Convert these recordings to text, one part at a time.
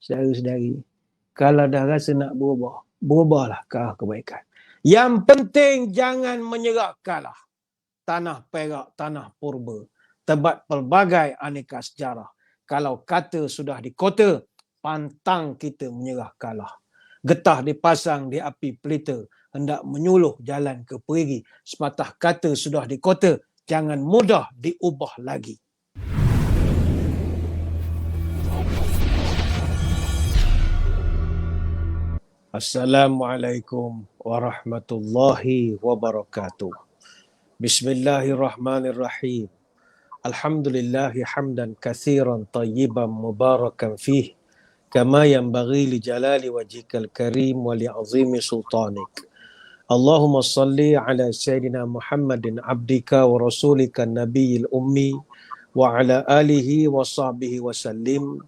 saudara-saudari, kalau dah rasa nak berubah, berubahlah ke arah kebaikan. Yang penting jangan menyerah kalah. Tanah Perak, tanah purba, tempat pelbagai aneka sejarah. Kalau kata sudah di kota, pantang kita menyerah kalah. Getah dipasang di api pelita, hendak menyuluh jalan ke perigi. Sepatah kata sudah di kota, jangan mudah diubah lagi. Assalamualaikum warahmatullahi wabarakatuh. Bismillahirrahmanirrahim. Alhamdulillahi hamdan kathiran tayyiban mubarakan fih. Kama yanbaghi li jalali wajhikal karim wa li azimi sultanik. Allahumma salli ala Sayyidina Muhammadin abdika wa rasulika nabiyil ummi wa ala alihi wa sahbihi wa sallim.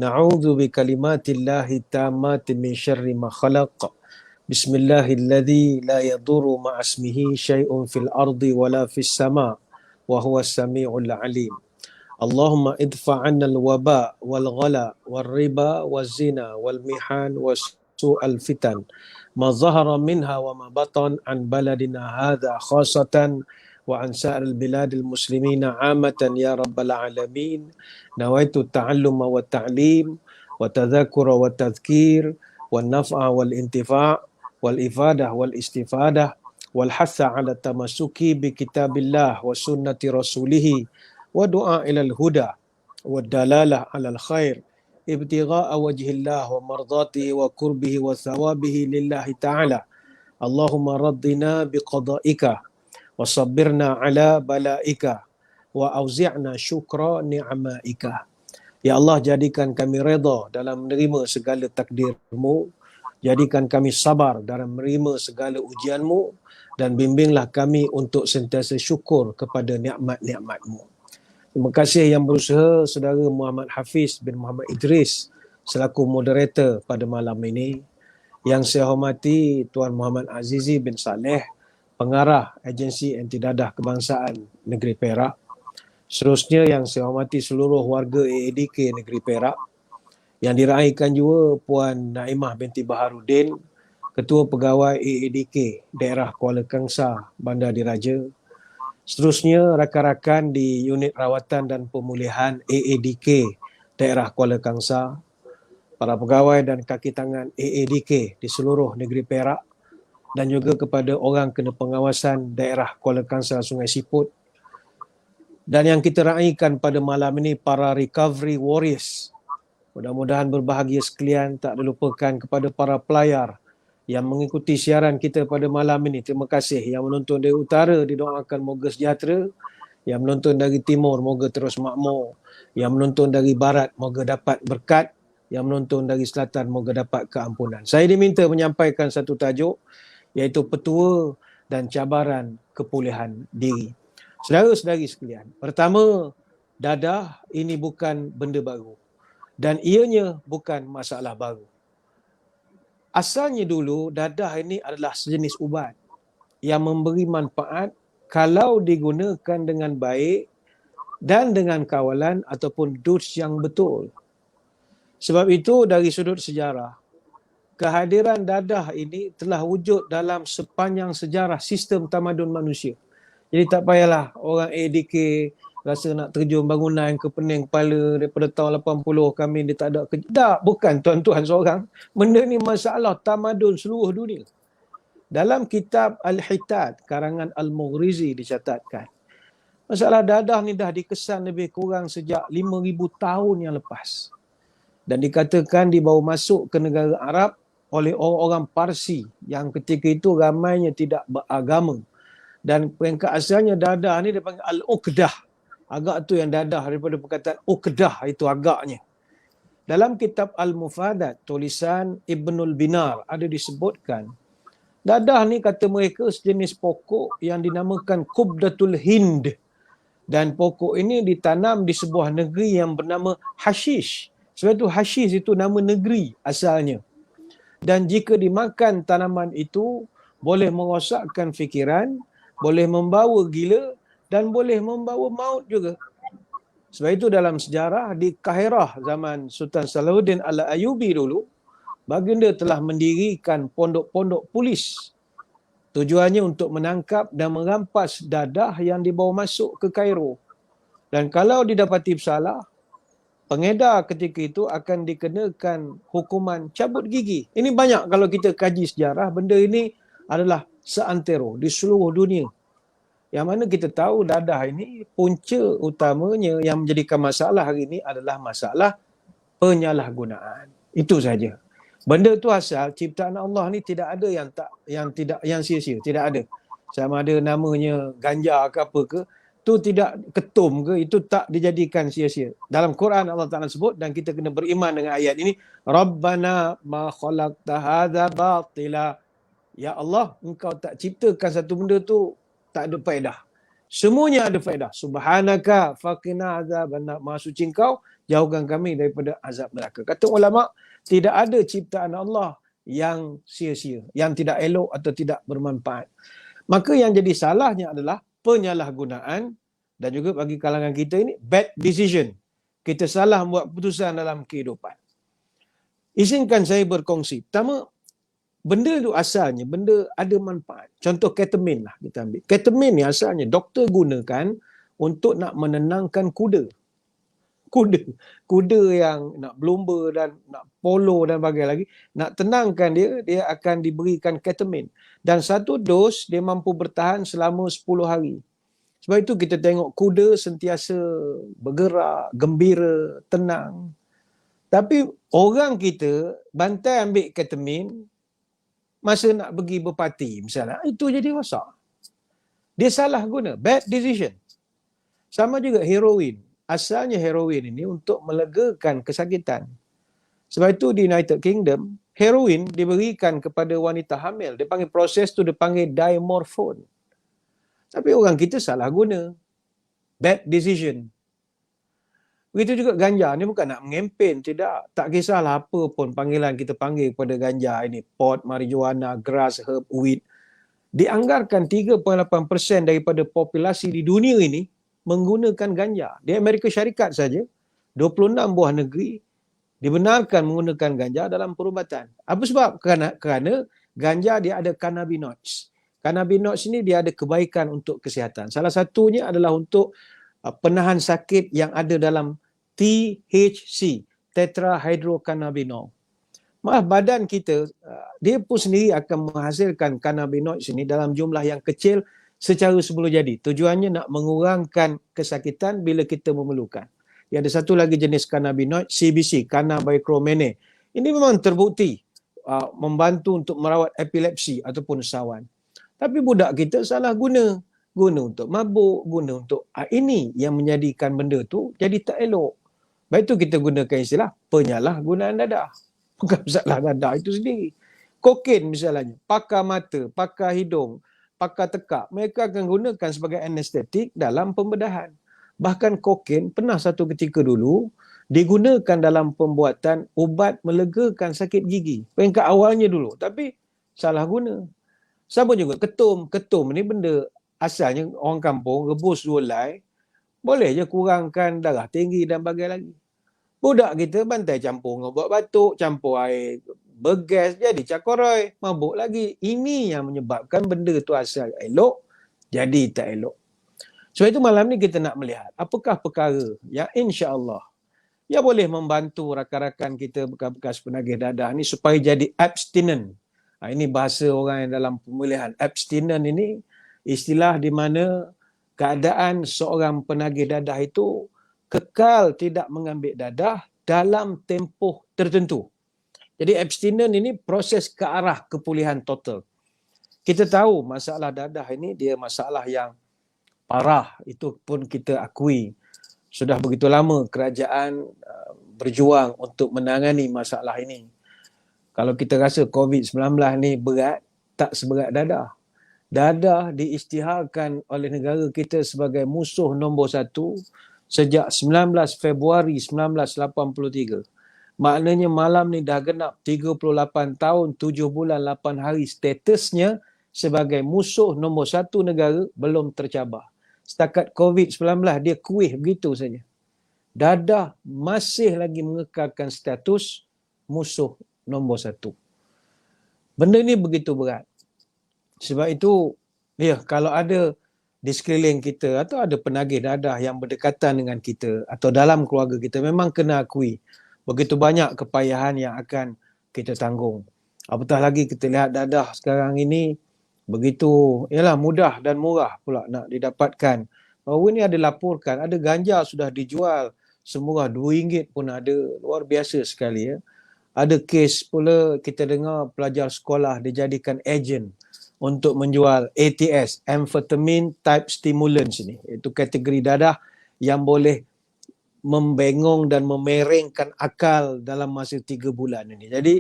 Na'udzu bi kalimatillahi tammati min syarri ma khalaq. Bismillahilladzi la yadurru ma'asmihi syai'un fil ardi wala fis sama' wa huwa as-sami'ul 'alim. Allahumma idfa' 'anna al-waba' wal ghala wal riba waz zina wal mihan was su'al fitan ma zahara minha wa ma batan an baladina hadha khassatan wa an sa'iril biladil muslimina 'amatan ya rabbal 'alamin. Nawaitu ta'alluma wa ta'lim wa tadhakkura wa tadhkir wan naf'a wal intifa' wal ifadah wal istifadah wal hatha ala tamassuki bi kitabillah wa sunnati rasulih wa du'a ilal huda wa dalalah alal khair ibtigha'a wajhillah wa mardatihi wa qurbihi wa thawabihi lillahi ta'ala. Allahumma raddina biqada'ika wa sabbirna ala bala'ika wa auzi'na syukra ni'ma'ika. Ya Allah, jadikan kami redha dalam menerima segala takdirmu. Jadikan kami sabar dalam menerima segala ujianmu dan bimbinglah kami untuk sentiasa syukur kepada nikmat-nikmatmu. Terima kasih yang berusaha saudara Muhammad Hafiz bin Muhammad Idris selaku moderator pada malam ini. Yang saya hormati Tuan Muhammad Azizi bin Saleh, pengarah Agensi Anti Dadah Kebangsaan Negeri Perak. Seterusnya yang saya hormati seluruh warga AADK Negeri Perak. Yang diraihkan juga Puan Naimah binti Baharudin, Ketua Pegawai AADK Daerah Kuala Kangsar, Bandar Diraja. Seterusnya rakan-rakan di Unit Rawatan dan Pemulihan AADK Daerah Kuala Kangsar, para pegawai dan kaki tangan AADK di seluruh negeri Perak dan juga kepada orang kena pengawasan Daerah Kuala Kangsar Sungai Siput. Dan yang kita raihkan pada malam ini para recovery warriors. Mudah-mudahan berbahagia sekalian, tak dilupakan kepada para pelayar yang mengikuti siaran kita pada malam ini. Terima kasih. Yang menonton dari utara didoakan moga sejahtera. Yang menonton dari timur moga terus makmur. Yang menonton dari barat moga dapat berkat. Yang menonton dari selatan moga dapat keampunan. Saya diminta menyampaikan satu tajuk, iaitu petua dan cabaran kepulihan diri. Saudara-saudari sekalian, pertama, dadah ini bukan benda baru. Dan ianya bukan masalah baru. Asalnya dulu, dadah ini adalah sejenis ubat yang memberi manfaat kalau digunakan dengan baik dan dengan kawalan ataupun dos yang betul. Sebab itu dari sudut sejarah, kehadiran dadah ini telah wujud dalam sepanjang sejarah sistem tamadun manusia. Jadi tak payahlah orang ADK rasa nak terjun bangunan ke pening kepala daripada tahun 80 kami dia tak ada kerja. Tak, bukan tuan-tuan seorang. Benda ni masalah tamadun seluruh dunia. Dalam kitab Al-Hitad, karangan Al-Mughrizi dicatatkan, masalah dadah ni dah dikesan lebih kurang sejak 5,000 tahun yang lepas. Dan dikatakan dibawa masuk ke negara Arab oleh orang-orang Parsi yang ketika itu ramainya tidak beragama. Dan peringkat asalnya dadah ni dipanggil Al-Uqdah. Agak tu yang dadah daripada perkataan Uqdah, itu agaknya. Dalam kitab Al-Mufadat, tulisan Ibnul Binar, ada disebutkan, dadah ni kata mereka sejenis pokok yang dinamakan Qubdatul Hind. Dan pokok ini ditanam di sebuah negeri yang bernama Hashish. Sebab itu Hashish itu nama negeri asalnya. Dan jika dimakan tanaman itu, boleh merosakkan fikiran, boleh membawa gila dan boleh membawa maut juga. Sebab itu dalam sejarah di Kahirah zaman Sultan Salahuddin Al-Ayyubi dulu, baginda telah mendirikan pondok-pondok polis. Tujuannya untuk menangkap dan merampas dadah yang dibawa masuk ke Kairo. Dan kalau didapati bersalah, pengedar ketika itu akan dikenakan hukuman cabut gigi. Ini banyak kalau kita kaji sejarah, benda ini adalah seantero di seluruh dunia. Yang mana kita tahu dadah ini punca utamanya yang menjadikan masalah hari ini adalah masalah penyalahgunaan. Itu saja. Benda tu asal ciptaan Allah ni tidak ada yang sia-sia, tidak ada. Sama ada namanya ganja ke apa ke, tu tidak ketum ke, itu tak dijadikan sia-sia. Dalam Quran Allah Taala sebut dan kita kena beriman dengan ayat ini, Rabbana ma khalaqta hadza batila. Ya Allah, engkau tak ciptakan satu benda tu tak ada faedah. Semuanya ada faedah. Subhanaka faqina azabannar. Maha suci engkau, jauhkan kami daripada azab neraka. Kata ulama, tidak ada ciptaan Allah yang sia-sia, yang tidak elok atau tidak bermanfaat. Maka yang jadi salahnya adalah penyalahgunaan dan juga bagi kalangan kita ini bad decision. Kita salah buat keputusan dalam kehidupan. Izinkan saya berkongsi. Pertama, benda tu asalnya, benda ada manfaat. Contoh ketamin lah kita ambil. Ketamin ni asalnya doktor gunakan untuk nak menenangkan kuda. Kuda yang nak berlumba dan nak polo dan bagai lagi, nak tenangkan dia akan diberikan ketamin. Dan satu dos dia mampu bertahan selama 10 hari. Sebab itu kita tengok kuda sentiasa bergerak, gembira, tenang. Tapi orang kita bantai ambil ketamin, masa nak pergi berparti misalnya, itu jadi rosak. Dia salah guna, bad decision. Sama juga heroin. Asalnya heroin ini untuk melegakan kesakitan. Sebab itu di United Kingdom, heroin diberikan kepada wanita hamil. Dia panggil proses tu, dia panggil dimorphone. Tapi orang kita salah guna. Bad decision. Begitu juga ganja. Ni bukan nak mengempen, tidak. Tak kisahlah apa pun panggilan kita panggil kepada ganja ini. Pot, marijuana, grass, herb, weed. Dianggarkan 3.8% daripada populasi di dunia ini menggunakan ganja. Di Amerika Syarikat saja, 26 buah negeri dibenarkan menggunakan ganja dalam perubatan. Apa sebab? Kerana ganja dia ada cannabinoids. Cannabinoids ini dia ada kebaikan untuk kesihatan. Salah satunya adalah untuk penahan sakit yang ada dalam THC, tetrahydrocannabinol. Malah badan kita, dia pun sendiri akan menghasilkan cannabinoid ini dalam jumlah yang kecil secara sebelum jadi. Tujuannya nak mengurangkan kesakitan bila kita memerlukan. Ada satu lagi jenis cannabinoid, CBC, cannabichromene. Ini memang terbukti membantu untuk merawat epilepsi ataupun sawan. Tapi budak kita salah guna. Guna untuk mabuk, guna untuk ini yang menjadikan benda tu jadi tak elok. Baik itu kita gunakan istilah penyalahgunaan dadah. Bukan masalah dadah itu sendiri. Kokain misalnya, pakar mata, pakar hidung, pakar tekak, mereka akan gunakan sebagai anestetik dalam pembedahan. Bahkan kokain pernah satu ketika dulu digunakan dalam pembuatan ubat melegakan sakit gigi. Peringkat awalnya dulu, tapi salah guna. Sama juga ketum. Ketum ni benda asalnya orang kampung rebus 2 helai, boleh je kurangkan darah tinggi dan bagai lagi. Budak kita bantai campur dengan ubat batuk, campur air bergas, jadi cakoroi, mabuk lagi. Ini yang menyebabkan benda tu asal elok, jadi tak elok. Sebab itu malam ni kita nak melihat apakah perkara yang insya-Allah ya boleh membantu rakan-rakan kita bekas-bekas penagih dadah ni supaya jadi abstinent. Ini bahasa orang yang dalam pemilihan. Abstinent ini istilah di mana keadaan seorang penagih dadah itu kekal tidak mengambil dadah dalam tempoh tertentu. Jadi abstinent ini proses ke arah kepulihan total. Kita tahu masalah dadah ini dia masalah yang parah, itu pun kita akui. Sudah begitu lama kerajaan berjuang untuk menangani masalah ini. Kalau kita rasa COVID-19 ni berat, tak seberat dadah. Dadah diisytiharkan oleh negara kita sebagai musuh nombor 1 sejak 19 Februari 1983. Maknanya malam ni dah genap 38 tahun, 7 bulan, 8 hari statusnya sebagai musuh nombor 1 negara belum tercabar. Setakat COVID-19 dia kuih begitu saja. dadah masih lagi mengekalkan status musuh nombor satu. Benda ni begitu berat. Sebab itu, ya, kalau ada di sekeliling kita atau ada penagih dadah yang berdekatan dengan kita atau dalam keluarga kita, memang kena akui begitu banyak kepayahan yang akan kita tanggung. Apatah lagi kita lihat dadah sekarang ini begitu mudah dan murah pula nak didapatkan. Baru ni ada laporkan, ada ganja sudah dijual semurah RM2 pun ada. Luar biasa sekali, ya. Ada kes pula kita dengar pelajar sekolah dijadikan ejen untuk menjual ATS, amphetamine type stimulants ini. Itu kategori dadah yang boleh membengong dan memerengkan akal dalam masa 3 bulan ini. Jadi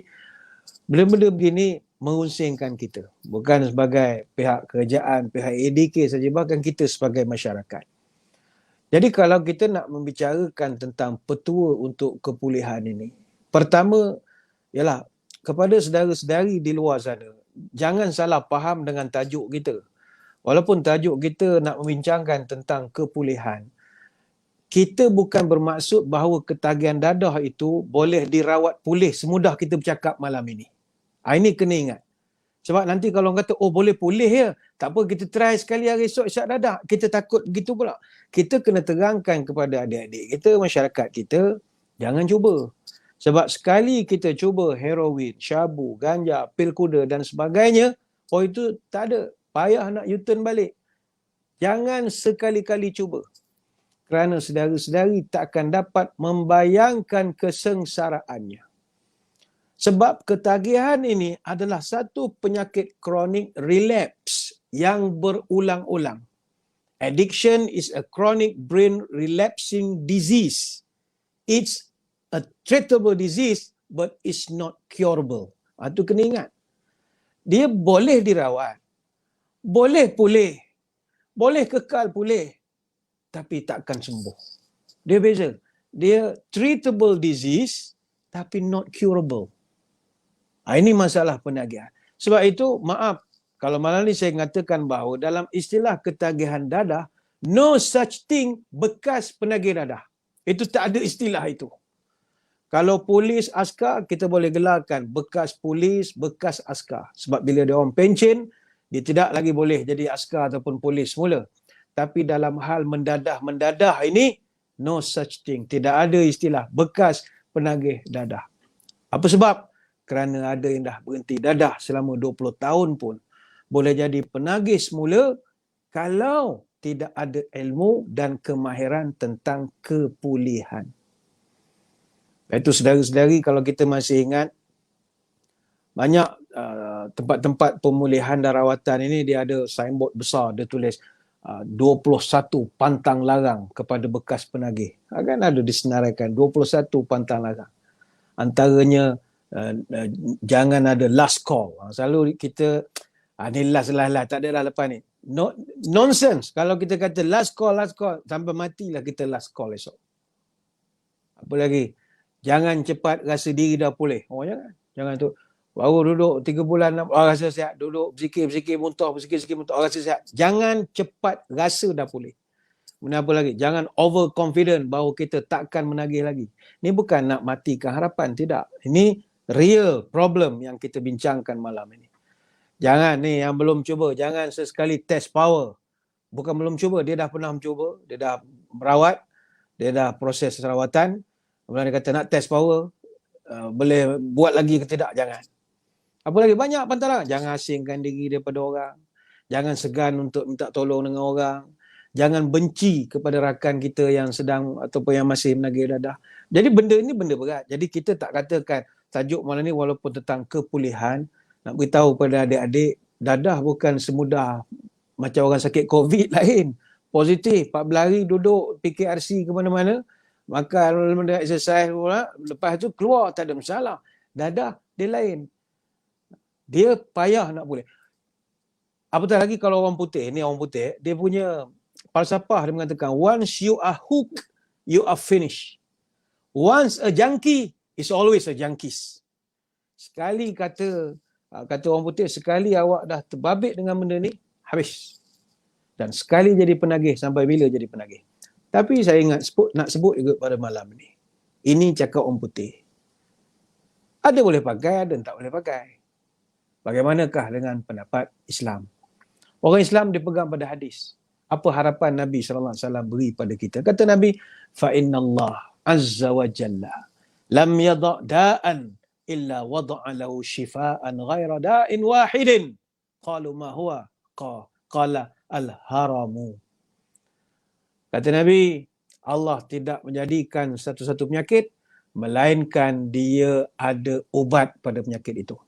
benda-benda begini mengunsingkan kita. Bukan sebagai pihak kerajaan, pihak ADK saja, bahkan kita sebagai masyarakat. Jadi kalau kita nak membicarakan tentang petua untuk kepulihan ini, pertama ialah kepada saudara-saudari di luar sana, jangan salah faham dengan tajuk kita. Walaupun tajuk kita nak membincangkan tentang kepulihan, kita bukan bermaksud bahawa ketagihan dadah itu boleh dirawat pulih semudah kita bercakap malam ini. Ini kena ingat. Sebab nanti kalau orang kata, oh boleh pulih ya, tak apa kita try sekali hari esok isyak dadah. Kita takut begitu pula. Kita kena terangkan kepada adik-adik kita, masyarakat kita, jangan cuba. Sebab sekali kita cuba heroin, syabu, ganja, pil kuda dan sebagainya, oh itu tak ada. Payah nak U-turn balik. Jangan sekali-kali cuba. Kerana saudara-saudari tak akan dapat membayangkan kesengsaraannya. Sebab ketagihan ini adalah satu penyakit kronik relapse yang berulang-ulang. Addiction is a chronic brain relapsing disease. It's a treatable disease but it's not curable. Itu kena ingat. Dia boleh dirawat, boleh pulih, boleh kekal pulih, tapi takkan sembuh. Dia beza. Dia treatable disease tapi not curable. Ini masalah penagihan. Sebab itu, maaf, kalau malam ni saya mengatakan bahawa dalam istilah ketagihan dadah, no such thing bekas penagih dadah. Itu tak ada istilah itu. Kalau polis, askar, kita boleh gelarkan bekas polis, bekas askar. Sebab bila dia orang pencen, dia tidak lagi boleh jadi askar ataupun polis semula. Tapi dalam hal mendadah ini, no such thing. Tidak ada istilah bekas penagih dadah. Apa sebab? Kerana ada yang dah berhenti dadah selama 20 tahun pun boleh jadi penagih semula kalau tidak ada ilmu dan kemahiran tentang kepulihan. Itu saudara-saudari, kalau kita masih ingat, banyak tempat-tempat pemulihan dan rawatan ini dia ada signboard besar, dia tulis 21 pantang larang kepada bekas penagih. Kan ada disenaraikan 21 pantang larang. Antaranya jangan ada last call. Selalu kita ni last lah, tak ada lah lepas ni. No, nonsense. Kalau kita kata last call, sampai matilah kita last call esok. Apa lagi? Jangan cepat rasa diri dah pulih. Jangan tu. Baru duduk 3 bulan, rasa sihat. Duduk berzikir muntah, berzikir muntah, rasa sihat. Jangan cepat rasa dah pulih. Kemudian apa lagi? Jangan overconfident bahawa kita takkan menagih lagi. Ini bukan nak matikan harapan, tidak. Ini real problem yang kita bincangkan malam ini. Jangan ni yang belum cuba, jangan sesekali test power. Bukan belum cuba, dia dah pernah mencuba, dia dah merawat, dia dah proses rawatan. Kemudian dia kata nak test power, boleh buat lagi ke tidak? Jangan. Apa lagi? Banyak pantaran. Jangan asingkan diri daripada orang. Jangan segan untuk minta tolong dengan orang. Jangan benci kepada rakan kita yang sedang ataupun yang masih menagih dadah. Jadi benda ini benda berat. Jadi kita tak katakan tajuk malam ni walaupun tentang kepulihan, nak beritahu pada adik-adik, dadah bukan semudah macam orang sakit COVID lain. Positif, 14 hari duduk PKRC ke mana-mana, makan benda exercise pula, lepas tu keluar tak ada masalah. Dadah dia lain. Dia payah nak pulih. Apatah lagi kalau orang putih, dia punya falsafah dia mengatakan once you are hooked, you are finished. Once a junkie, is always a junkies. Sekali kata orang putih, sekali awak dah terbabit dengan benda ni, habis. Dan sekali jadi penagih, sampai bila jadi penagih? Tapi saya nak sebut juga pada malam ni. Ini cakap orang putih. Ada boleh pakai, ada tak boleh pakai. Bagaimanakah dengan pendapat Islam? Orang Islam dipegang pada hadis. Apa harapan Nabi SAW beri pada kita? Kata Nabi, فَإِنَّ اللَّهَ عَزَّ وَجَلَّ لَمْ يَضَعْ دَاءً إِلَّا وَضَعَ لَهُ شِفَاءً غَيْرَ دَاءٍ وَاحِدٍ قَالُوا مَا هُوَ قَالَ الْهَرَمُ. Kata Nabi, Allah tidak menjadikan satu-satu penyakit, melainkan dia ada ubat pada penyakit itu.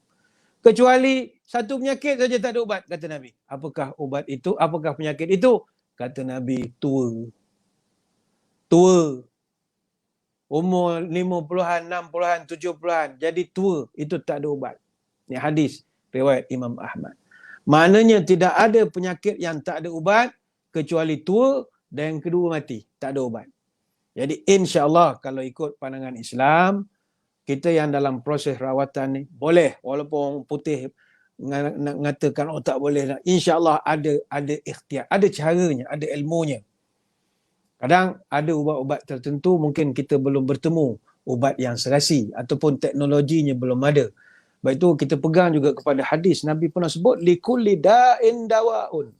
Kecuali satu penyakit saja tak ada ubat, kata Nabi. Apakah ubat itu? Apakah penyakit itu? Kata Nabi, tua. Tua. Umur 50-an, 60-an, 70-an. Jadi tua, itu tak ada ubat. Ini hadis, riwayat Imam Ahmad. Maknanya tidak ada penyakit yang tak ada ubat, kecuali tua dan yang kedua mati. Tak ada ubat. Jadi insya-Allah kalau ikut pandangan Islam, kita yang dalam proses rawatan ni boleh, walaupun orang putih nak mengatakan tak boleh, insya-Allah ada ikhtiar, ada caranya, ada ilmunya. Kadang ada ubat-ubat tertentu mungkin kita belum bertemu ubat yang serasi ataupun teknologinya belum ada. Baik itu kita pegang juga kepada hadis Nabi pernah sebut likulli da'in dawaun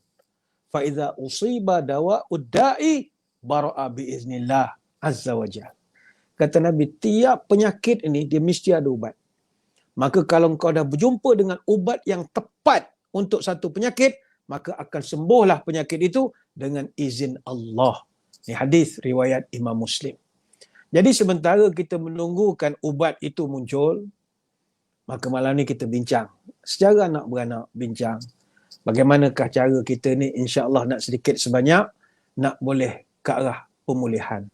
fa idza usiba dawa'ud da'i bara'a bi iznillah azza wajalla. Kata Nabi, tiap penyakit ini dia mesti ada ubat. Maka kalau kau dah berjumpa dengan ubat yang tepat untuk satu penyakit, maka akan sembuhlah penyakit itu dengan izin Allah. Ini hadis riwayat Imam Muslim. Jadi sementara kita menunggukan ubat itu muncul, maka malam ni kita bincang. Secara anak beranak bincang. Bagaimanakah cara kita ni insya-Allah nak sedikit sebanyak, nak boleh ke arah pemulihan.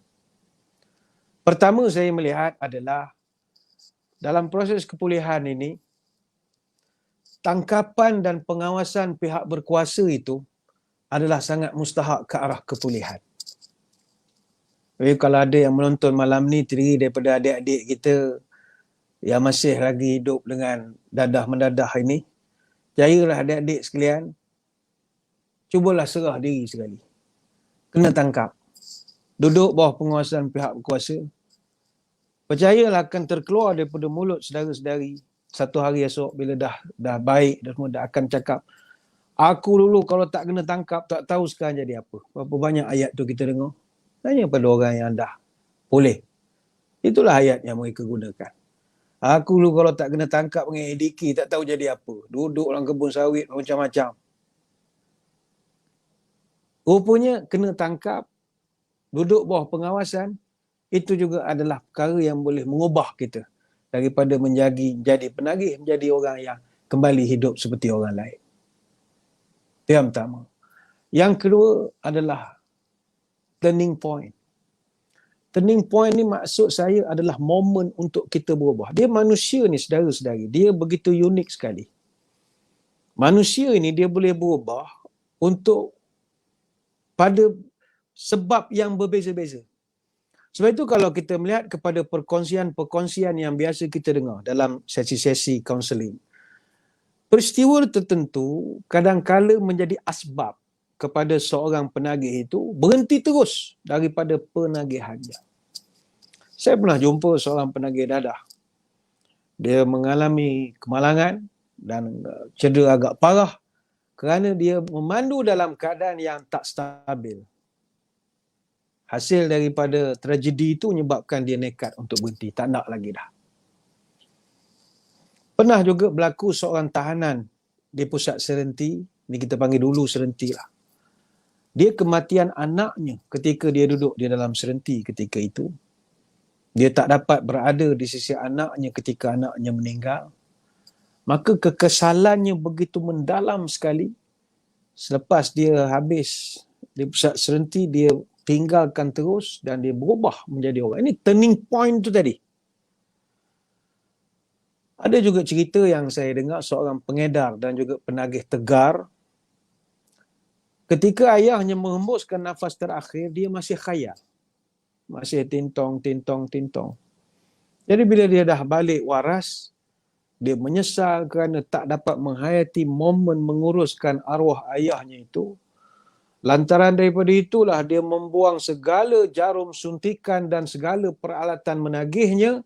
Pertama saya melihat adalah dalam proses kepulihan ini, tangkapan dan pengawasan pihak berkuasa itu adalah sangat mustahak ke arah kepulihan. Jadi kalau ada yang menonton malam ni terdiri daripada adik-adik kita yang masih lagi hidup dengan dadah mendadah ini, percayalah adik-adik sekalian, cubalah serah diri sekali. Kena tangkap. Duduk bawah pengawasan pihak berkuasa. Percayalah akan terkeluar daripada mulut saudara-saudari satu hari esok bila dah baik dan semua dah akan cakap, aku dulu kalau tak kena tangkap tak tahu sekarang jadi apa. Berapa banyak ayat tu kita dengar. Tanya pada orang yang dah pulih. Itulah ayat yang mereka gunakan. Aku dulu kalau tak kena tangkap dengan ADK tak tahu jadi apa. Duduk dalam kebun sawit macam-macam. Rupanya kena tangkap, duduk bawah pengawasan, itu juga adalah perkara yang boleh mengubah kita daripada menjadi penagih menjadi orang yang kembali hidup seperti orang lain. Itu yang pertama. Yang kedua adalah turning point. Turning point ni maksud saya adalah momen untuk kita berubah. Dia manusia ni saudara-saudari, dia begitu unik sekali. Manusia ini dia boleh berubah untuk pada sebab yang berbeza-beza. Sebab itu kalau kita melihat kepada perkongsian-perkongsian yang biasa kita dengar dalam sesi-sesi kaunseling, peristiwa tertentu kadang-kala menjadi asbab kepada seorang penagih itu berhenti terus daripada penagihannya. Saya pernah jumpa seorang penagih dadah. Dia mengalami kemalangan dan cedera agak parah kerana dia memandu dalam keadaan yang tak stabil. Hasil daripada tragedi itu menyebabkan dia nekat untuk berhenti. Tak nak lagi dah. Pernah juga berlaku seorang tahanan di pusat Serenti. Ini kita panggil dulu Serenti lah. Dia kematian anaknya ketika dia duduk di dalam Serenti ketika itu. Dia tak dapat berada di sisi anaknya ketika anaknya meninggal. Maka kekesalannya begitu mendalam sekali. Selepas dia habis di pusat Serenti, dia tinggalkan terus dan dia berubah menjadi orang. Ini turning point tu tadi. Ada juga cerita yang saya dengar seorang pengedar dan juga penagih tegar. Ketika ayahnya menghembuskan nafas terakhir, dia masih khayal. Masih tintong. Jadi bila dia dah balik waras, dia menyesal kerana tak dapat menghayati momen menguruskan arwah ayahnya itu. Lantaran daripada itulah dia membuang segala jarum suntikan dan segala peralatan menagihnya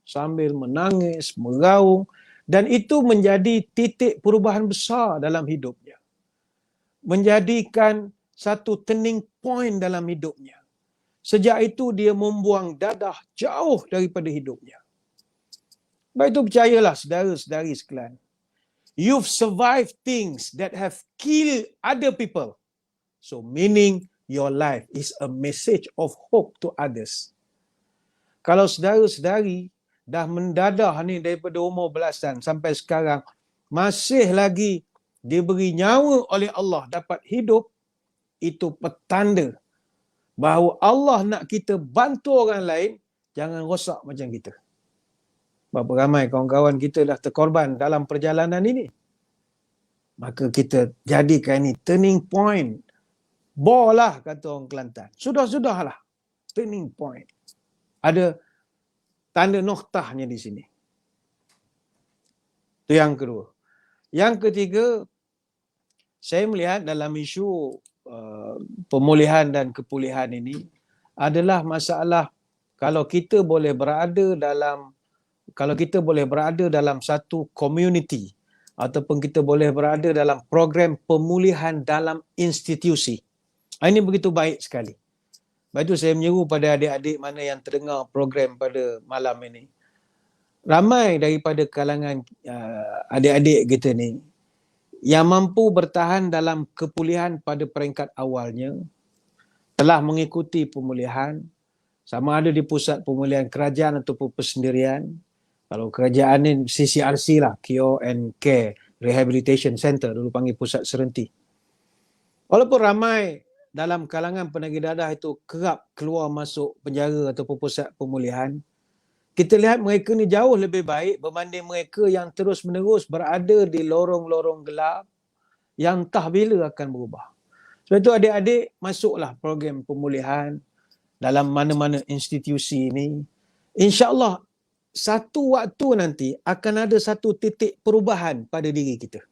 sambil menangis, meraung, dan itu menjadi titik perubahan besar dalam hidupnya. Menjadikan satu turning point dalam hidupnya. Sejak itu dia membuang dadah jauh daripada hidupnya. Baik itu percayalah saudara-saudari sekalian. You've survived things that have killed other people. So meaning your life is a message of hope to others. Kalau saudara-saudari dah mendadah ni daripada umur belasan sampai sekarang, masih lagi diberi nyawa oleh Allah dapat hidup, itu petanda bahawa Allah nak kita bantu orang lain, jangan rosak macam kita. Berapa ramai kawan-kawan kita dah terkorban dalam perjalanan ini. Maka kita jadikan ini turning point. Bolah kata orang Kelantan. Sudah-sudahlah. Turning point. Ada tanda noktahnya di sini. Itu yang kedua. Yang ketiga, saya melihat dalam isu pemulihan dan kepulihan ini adalah masalah kalau kita boleh berada dalam satu community ataupun kita boleh berada dalam program pemulihan dalam institusi. Ini begitu baik sekali. Sebab itu saya menyeru pada adik-adik mana yang terdengar program pada malam ini. Ramai daripada kalangan adik-adik kita ni yang mampu bertahan dalam kepulihan pada peringkat awalnya, telah mengikuti pemulihan, sama ada di pusat pemulihan kerajaan ataupun persendirian. Kalau kerajaan ni CCRC lah, Cure and Care Rehabilitation Center, dulu panggil pusat serenti. Walaupun ramai dalam kalangan penagih dadah itu kerap keluar masuk penjara ataupun pusat pemulihan, kita lihat mereka ni jauh lebih baik berbanding mereka yang terus-menerus berada di lorong-lorong gelap yang entah bila akan berubah. Sebab itu adik-adik masuklah program pemulihan dalam mana-mana institusi ini. InsyaAllah satu waktu nanti akan ada satu titik perubahan pada diri kita.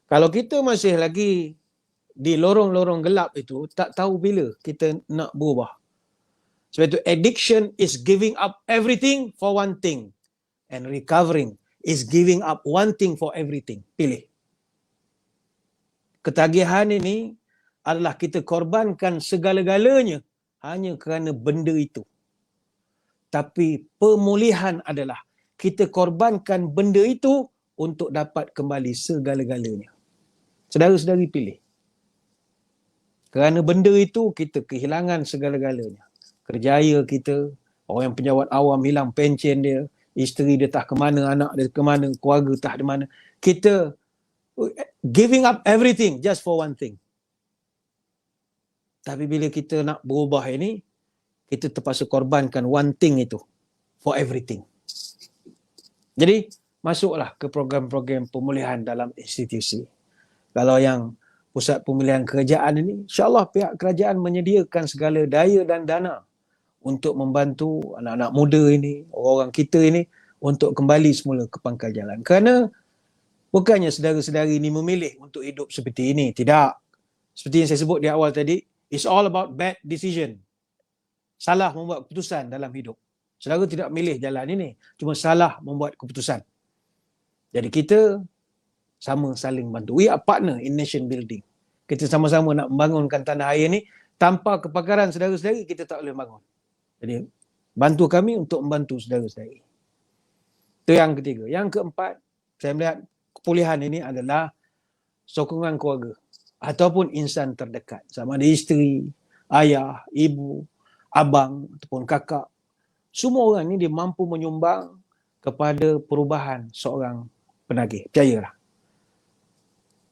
Kalau kita masih lagi di lorong-lorong gelap itu, tak tahu bila kita nak berubah. Sebab itu addiction is giving up everything for one thing. And recovering is giving up one thing for everything. Pilih. Ketagihan ini adalah kita korbankan segala-galanya hanya kerana benda itu. Tapi pemulihan adalah kita korbankan benda itu untuk dapat kembali segala-galanya. Saudara-saudari pilih. Kerana benda itu kita kehilangan segala-galanya. Kerjaya kita, orang yang pejabat awam hilang pencen dia, isteri dia tak ke mana, anak dia ke mana, keluarga tak di mana. Kita giving up everything just for one thing. Tapi bila kita nak berubah ini, kita terpaksa korbankan one thing itu for everything. Jadi, masuklah ke program-program pemulihan dalam institusi. Kalau yang pusat pemulihan kerajaan ini, insyaAllah pihak kerajaan menyediakan segala daya dan dana untuk membantu anak-anak muda ini, orang-orang kita ini untuk kembali semula ke pangkal jalan. Kerana bukannya saudara-saudari ini memilih untuk hidup seperti ini. Tidak. Seperti yang saya sebut di awal tadi, it's all about bad decision. Salah membuat keputusan dalam hidup. Saudara tidak milih jalan ini, cuma salah membuat keputusan. Jadi kita sama saling bantu. We are partner in nation building. Kita sama-sama nak membangunkan tanah air ni. Tanpa kepakaran saudara-saudari, kita tak boleh bangun. Jadi bantu kami untuk membantu saudara-saudari. Itu yang ketiga. Yang keempat, saya melihat kepulihan ini adalah sokongan keluarga ataupun insan terdekat. Sama ada isteri, ayah, ibu, abang ataupun kakak. Semua orang ni dia mampu menyumbang kepada perubahan seorang penagih. Percayalah.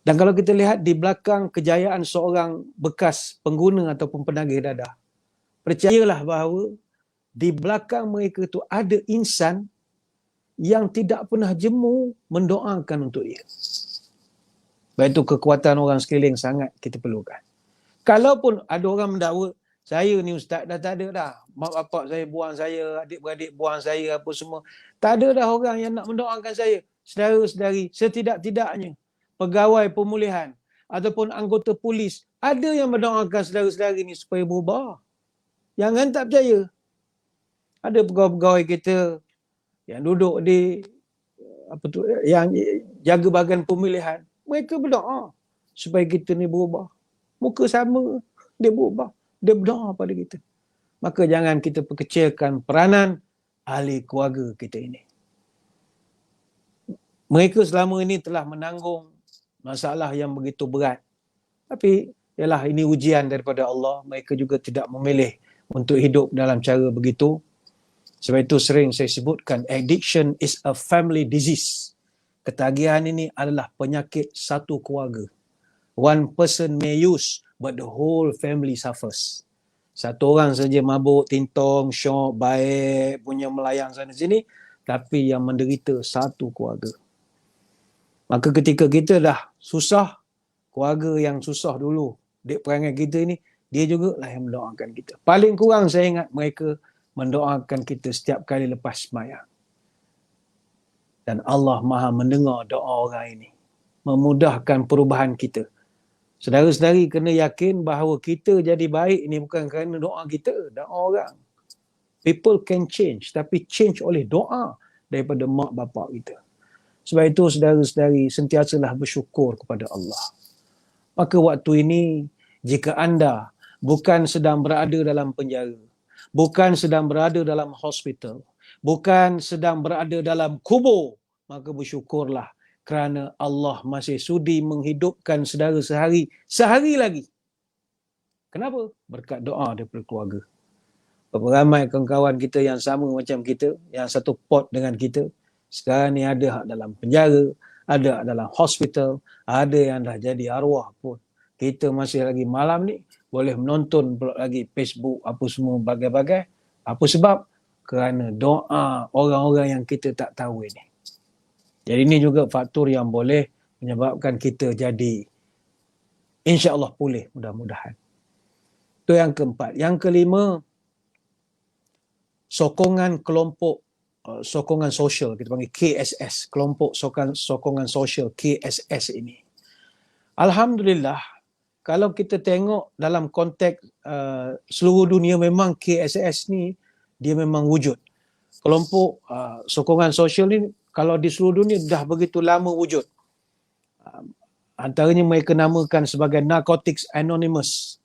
Dan kalau kita lihat di belakang kejayaan seorang bekas pengguna ataupun penagih dadah, percayalah bahawa di belakang mereka itu ada insan yang tidak pernah jemu mendoakan untuk dia. Sebab itu kekuatan orang sekeliling sangat kita perlukan. Kalaupun ada orang mendakwa, saya ni ustaz dah tak ada dah. Mak bapak saya buang saya, adik-beradik buang saya, apa semua. Tak ada dah orang yang nak mendoakan saya. Saudara-saudari, setidak-tidaknya pegawai pemulihan ataupun anggota polis, ada yang mendoakan saudara-saudara ni supaya berubah. Jangan tak percaya. Ada pegawai-pegawai kita yang duduk di yang jaga bahagian pemilihan, mereka berdoa supaya kita ni berubah. Muka sama, dia berubah. Dia berdoa pada kita. Maka jangan kita perkecilkan peranan ahli keluarga kita ini. Mereka selama ini telah menanggung masalah yang begitu berat. Tapi ialah ini ujian daripada Allah. Mereka juga tidak memilih untuk hidup dalam cara begitu. Sebab itu sering saya sebutkan, addiction is a family disease. Ketagihan ini adalah penyakit satu keluarga. One person may use, but the whole family suffers. Satu orang saja mabuk, tintong, syok, baik, punya melayang sana sini, tapi yang menderita satu keluarga. Maka ketika kita dah susah, keluarga yang susah dulu, dek perangai kita ni, dia juga lah yang mendoakan kita. Paling kurang saya ingat mereka mendoakan kita setiap kali lepas sembahyang. Dan Allah Maha mendengar doa orang ini, memudahkan perubahan kita. Saudara-saudari kena yakin bahawa kita jadi baik ni bukan kerana doa kita, doa orang. People can change, tapi change oleh doa daripada mak bapak kita. Sebab itu saudara-saudari sentiasalah bersyukur kepada Allah. Maka waktu ini, jika anda bukan sedang berada dalam penjara, bukan sedang berada dalam hospital, bukan sedang berada dalam kubur, maka bersyukurlah kerana Allah masih sudi menghidupkan saudara sehari lagi. Kenapa? Berkat doa daripada keluarga. Berapa ramai kawan-kawan kita yang sama macam kita, yang satu pot dengan kita, sekarang ni ada dalam penjara, ada dalam hospital, ada yang dah jadi arwah pun. Kita masih lagi malam ni boleh menonton pula lagi Facebook apa semua bagai-bagai. Apa sebab? Kerana doa orang-orang yang kita tak tahu ini. Jadi ini juga faktor yang boleh menyebabkan kita jadi insya-Allah pulih mudah-mudahan. Itu yang keempat. Yang kelima, sokongan kelompok sokongan sosial, kita panggil KSS, kelompok sokongan sosial KSS ini. Alhamdulillah, kalau kita tengok dalam konteks seluruh dunia, memang KSS ni dia memang wujud. Kelompok sokongan sosial ni kalau di seluruh dunia dah begitu lama wujud. Antaranya mereka namakan sebagai Narcotics Anonymous,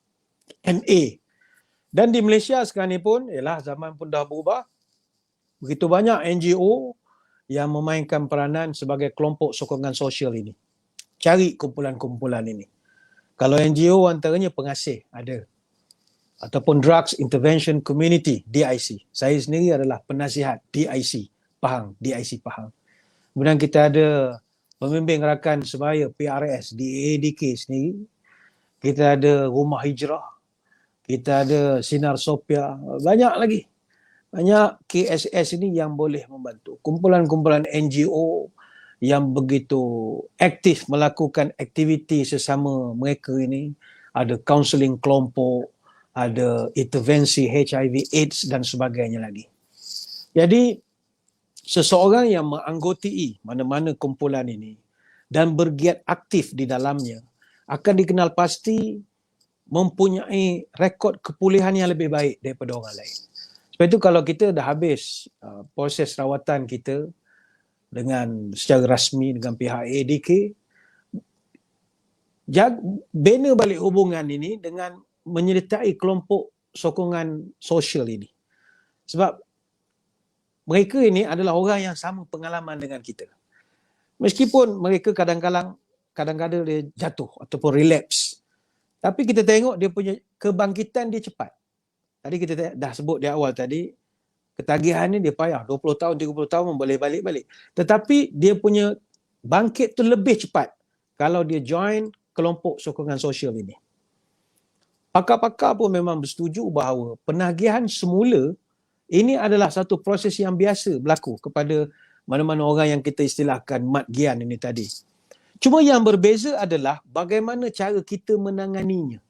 NA. Dan di Malaysia sekarang ni pun, ialah zaman pun dah berubah. Begitu banyak NGO yang memainkan peranan sebagai kelompok sokongan sosial ini. Cari kumpulan-kumpulan ini. Kalau NGO antaranya pengasih, ada. Ataupun Drugs Intervention Community, DIC. Saya sendiri adalah penasihat DIC Pahang, DIC Pahang. Kemudian kita ada pembimbing rakan sebaya PRS, DADK sendiri. Kita ada Rumah Hijrah. Kita ada Sinar Sopia. Banyak lagi. Banyak KSS ini yang boleh membantu. Kumpulan-kumpulan NGO yang begitu aktif melakukan aktiviti sesama mereka ini. Ada kaunseling kelompok, ada intervensi HIV AIDS dan sebagainya lagi. Jadi seseorang yang menganggotai mana-mana kumpulan ini dan bergiat aktif di dalamnya akan dikenal pasti mempunyai rekod kepulihan yang lebih baik daripada orang lain. Sebab itu kalau kita dah habis proses rawatan kita dengan secara rasmi dengan pihak ADK, bina balik hubungan ini dengan menyertai kelompok sokongan sosial ini. Sebab mereka ini adalah orang yang sama pengalaman dengan kita. Meskipun mereka kadang-kadang dia jatuh ataupun relapse. Tapi kita tengok dia punya kebangkitan dia cepat. Tadi kita dah sebut di awal tadi, ketagihan ni dia payah 20 tahun, 30 tahun boleh balik-balik. Tetapi dia punya bangkit tu lebih cepat kalau dia join kelompok sokongan sosial ini. Pakar-pakar pun memang bersetuju bahawa penagihan semula ini adalah satu proses yang biasa berlaku kepada mana-mana orang yang kita istilahkan mat gian ini tadi. Cuma yang berbeza adalah bagaimana cara kita menanganinya.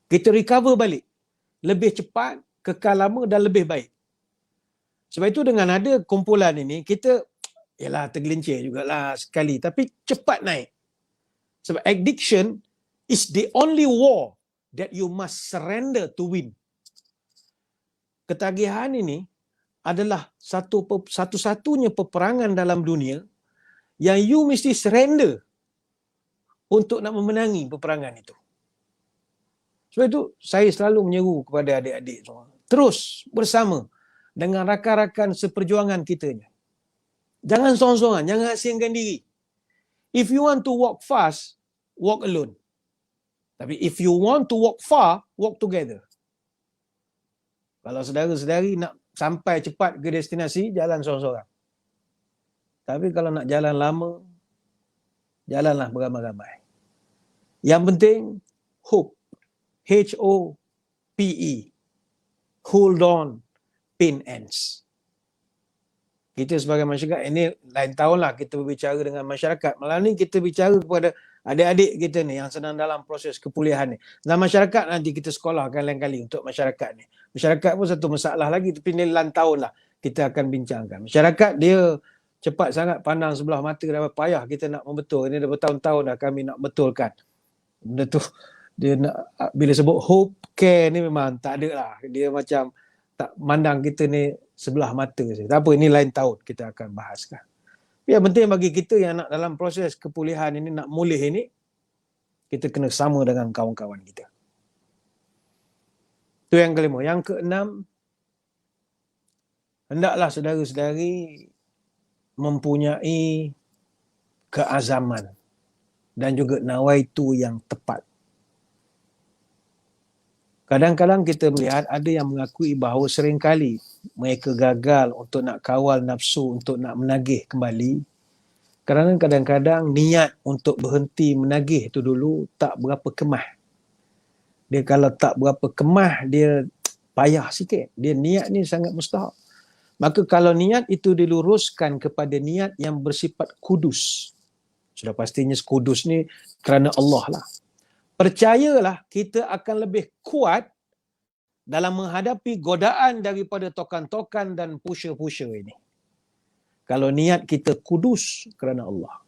Kita recover balik. Lebih cepat, kekal lama dan lebih baik. Sebab itu dengan ada kumpulan ini, kita tergelincir jugalah sekali. Tapi cepat naik. Sebab addiction It's the only war that you must surrender to win. Ketagihan ini adalah satu-satunya peperangan dalam dunia yang you mesti surrender untuk nak memenangi peperangan itu. Sebab itu saya selalu menyeru kepada adik-adik semua, terus bersama dengan rakan-rakan seperjuangan kita. Jangan sorang-sorangan, jangan asingkan diri. If you want to walk fast, walk alone. Tapi if you want to walk far, walk together. Kalau saudara-saudari nak sampai cepat ke destinasi, jalan sorang-sorang. Tapi kalau nak jalan lama, jalanlah beramai-ramai. Yang penting, hope. H-O-P-E. Hold on, pain ends. Kita sebagai masyarakat, ini lain tahun lah kita berbicara dengan masyarakat. Malam ni kita bicara kepada adik-adik kita ni yang sedang dalam proses kepulihan ni. Dan masyarakat nanti kita sekolahkan lain kali untuk masyarakat ni. Masyarakat pun satu masalah lagi, tapi ni lain tahun lah kita akan bincangkan. Masyarakat dia cepat sangat pandang sebelah mata, dah payah kita nak membetul. Ini dah bertahun-tahun dah kami nak betulkan. Benda tu dia nak, bila sebut hope, care ni memang tak ada lah. Dia macam tak mandang kita ni sebelah mata saja. Tak apa, ini lain tahun kita akan bahaskan. Yang penting bagi kita yang nak dalam proses kepulihan ini, nak mulih ini, kita kena sama dengan kawan-kawan kita. Itu yang kelima. Yang keenam, hendaklah saudara-saudari mempunyai keazaman dan juga nawaitu yang tepat. Kadang-kadang kita melihat ada yang mengakui bahawa seringkali mereka gagal untuk nak kawal nafsu, untuk nak menagih kembali. Kerana kadang-kadang niat untuk berhenti menagih itu dulu tak berapa kemah. Dia kalau tak berapa kemah, dia payah sikit. Dia niat ni sangat mustahak. Maka kalau niat itu diluruskan kepada niat yang bersifat kudus, sudah pastinya kudus ni kerana Allah lah. Percayalah kita akan lebih kuat dalam menghadapi godaan daripada tokan-tokan dan pusher-pusher ini. Kalau niat kita kudus kerana Allah.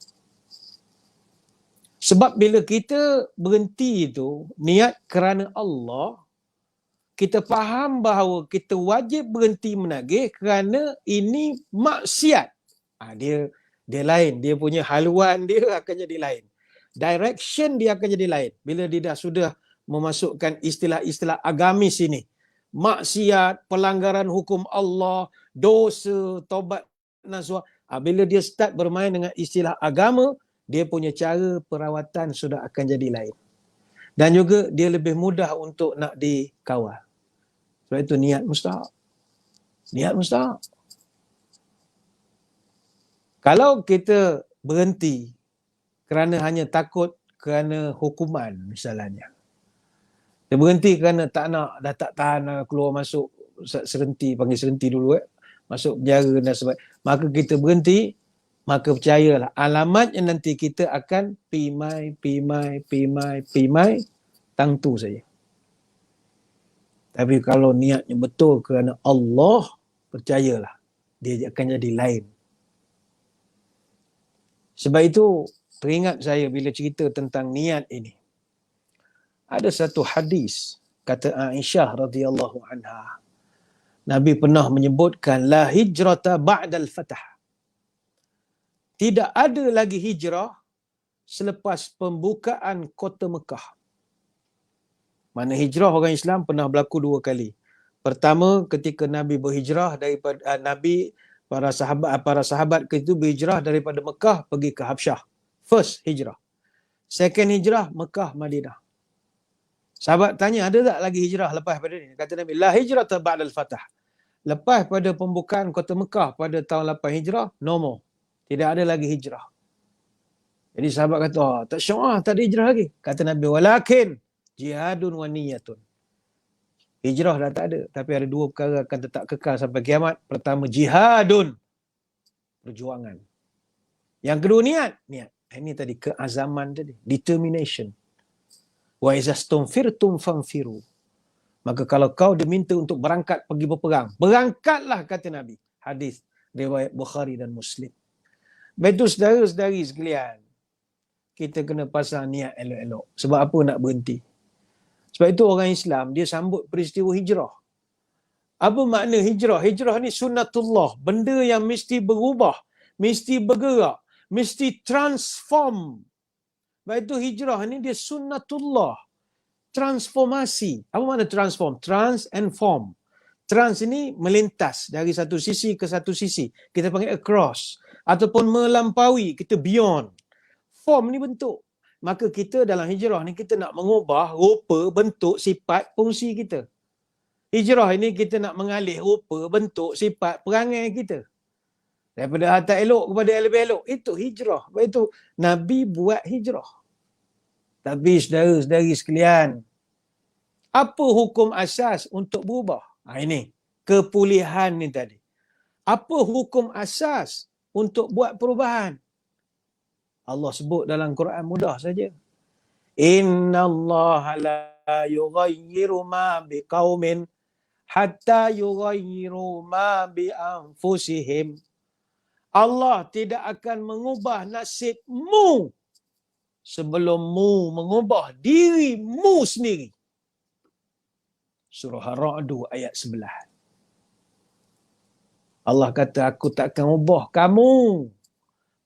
Sebab bila kita berhenti itu, niat kerana Allah, kita faham bahawa kita wajib berhenti menagih kerana ini maksiat. Dia lain, dia punya haluan dia akan jadi lain. Direction dia akan jadi lain. Bila dia dah sudah memasukkan istilah-istilah agamis ini. Maksiat, pelanggaran hukum Allah, dosa, taubat nasuha. Bila dia start bermain dengan istilah agama, dia punya cara perawatan sudah akan jadi lain. Dan juga dia lebih mudah untuk nak dikawal. Sebab itu niat mustahak. Niat mustahak. Kalau kita berhenti kerana hanya takut kerana hukuman misalnya. Dia berhenti kerana tak nak, dah tak tahan keluar masuk serenti, panggil serenti dulu masuk penjara dan sebagainya. Maka kita berhenti, maka percayalah alamatnya nanti kita akan pimai tangtu saja. Tapi kalau niatnya betul kerana Allah, percayalah dia akan jadi lain. Sebab itu teringat saya bila cerita tentang niat ini. Ada satu hadis, kata Aisyah radhiyallahu anha. Nabi pernah menyebutkan, la hijrata ba'dal fatah. Tidak ada lagi hijrah selepas pembukaan kota Mekah. Mana hijrah orang Islam pernah berlaku 2 kali. Pertama, ketika Nabi berhijrah daripada para sahabat itu berhijrah daripada Mekah pergi ke Habsyah. First hijrah. Second hijrah, Mekah, Madinah. Sahabat tanya, ada tak lagi hijrah lepas pada ini? Kata Nabi, la hijrata ba'dal fatah. Lepas pada pembukaan kota Mekah pada tahun 8 hijrah, no more. Tidak ada lagi hijrah. Jadi sahabat kata, tak syu'ah, tak ada hijrah lagi. Kata Nabi, walakin jihadun wa niyatun. Hijrah dah tak ada. Tapi ada 2 perkara akan tetap kekal sampai kiamat. Pertama, jihadun. Perjuangan. Yang kedua, niat. Ini tadi keazaman tadi. Determination. Wa izastumfirtum famfiru. Maka kalau kau diminta untuk berangkat pergi berperang, berangkatlah, kata Nabi. Hadis riwayat Bukhari dan Muslim. Betul saudara-saudari sekalian. kita kena pasang niat elok-elok. Sebab apa nak berhenti? Sebab itu orang Islam, dia sambut peristiwa hijrah. Apa makna hijrah? Hijrah ni sunnatullah. Benda yang mesti berubah, mesti bergerak, mesti transform. Sebab itu hijrah ni dia sunnatullah. Transformasi. Apa makna transform? Trans and form. Trans ini melintas dari satu sisi ke satu sisi. Kita panggil across. Ataupun melampaui, kita beyond. Form ni bentuk. Maka kita dalam hijrah ni kita nak mengubah rupa, bentuk, sifat, fungsi kita. Hijrah ini kita nak mengalih rupa, bentuk, sifat, perangai kita. Daripada hal tak elok kepada yang lebih elok. Itu hijrah. Sebab itu Nabi buat hijrah. Tapi saudara-saudari sekalian, apa hukum asas untuk berubah? Ini kepulihan ni tadi. Apa hukum asas untuk buat perubahan? Allah sebut dalam Quran mudah saja. Inna Allah la yughayyiru ma biqaumin hatta yughayyiru ma bi anfusihim. Allah tidak akan mengubah nasibmu sebelum mu mengubah dirimu sendiri. Surah Ar-Ra'd ayat 11. Allah kata, aku tak akan ubah kamu,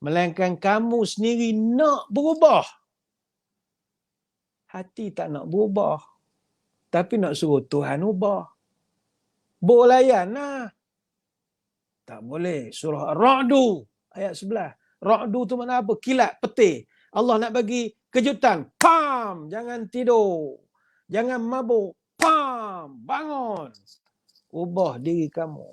melainkan kamu sendiri nak berubah. Hati tak nak berubah, tapi nak suruh Tuhan ubah. Boleh layan lah. Tak boleh. Surah Ar-Ra'd ayat 11. Ra'du tu makna apa? Kilat, petir. Allah nak bagi kejutan. Pam! Jangan tidur. Jangan mabuk. Pam! Bangun. Ubah diri kamu.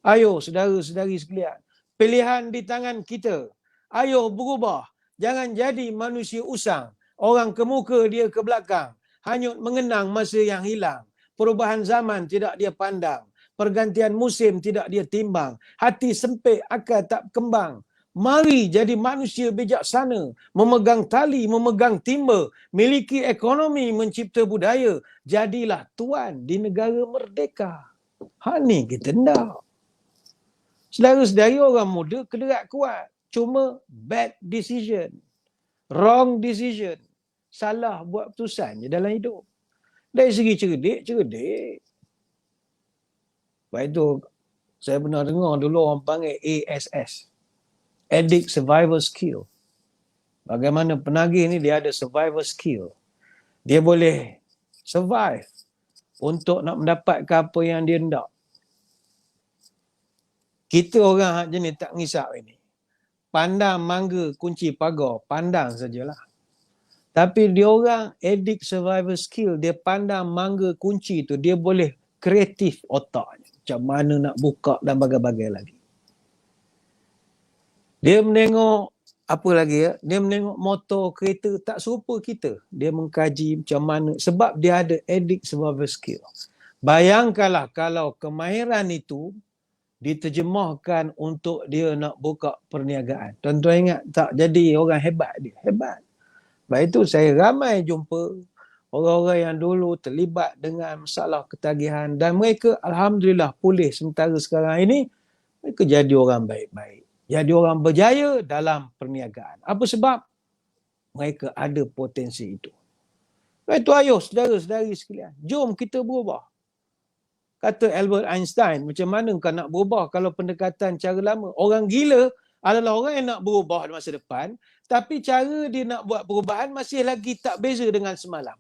Ayo saudara-saudari sekalian. Pilihan di tangan kita. Ayo berubah. Jangan jadi manusia usang. Orang ke muka, dia ke belakang. Hanyut mengenang masa yang hilang. Perubahan zaman tidak dia pandang. Pergantian musim tidak dia timbang. Hati sempit, akal tak kembang. Mari jadi manusia bijaksana. Memegang tali, memegang timba. Miliki ekonomi, mencipta budaya. Jadilah tuan di negara merdeka. Ni kita nak. Saudara-saudari orang muda kederat kuat. Cuma bad decision. Wrong decision. Salah buat keputusan je dalam hidup. Dari segi cerdik. Sebab itu, saya pernah dengar dulu orang panggil ASS. Addict Survival Skill. Bagaimana penagih ni dia ada survival skill. Dia boleh survive untuk nak mendapatkan apa yang dia nak. Kita orang jenis tak ngisap ini. Pandang mangga kunci pagar, pandang sajalah. Tapi dia orang addict survival skill, dia pandang mangga kunci tu, dia boleh kreatif otaknya. Macam mana nak buka dan bagai-bagai lagi. Dia menengok apa lagi ya? Dia menengok motor, kereta tak serupa kita. Dia mengkaji macam mana sebab dia ada addict survival skill. Bayangkanlah kalau kemahiran itu diterjemahkan untuk dia nak buka perniagaan. Tuan-tuan ingat tak jadi orang hebat dia? Hebat. Sebab itu saya ramai jumpa orang-orang yang dulu terlibat dengan masalah ketagihan dan mereka alhamdulillah pulih sementara sekarang ini mereka jadi orang baik-baik. Jadi orang berjaya dalam perniagaan. Apa sebab? Mereka ada potensi itu. Sebab itu ayo saudara-saudari sekalian, jom kita berubah. Kata Albert Einstein, macam mana kau nak berubah kalau pendekatan cara lama? Orang gila adalah orang yang nak berubah di masa depan, tapi cara dia nak buat perubahan masih lagi tak beza dengan semalam.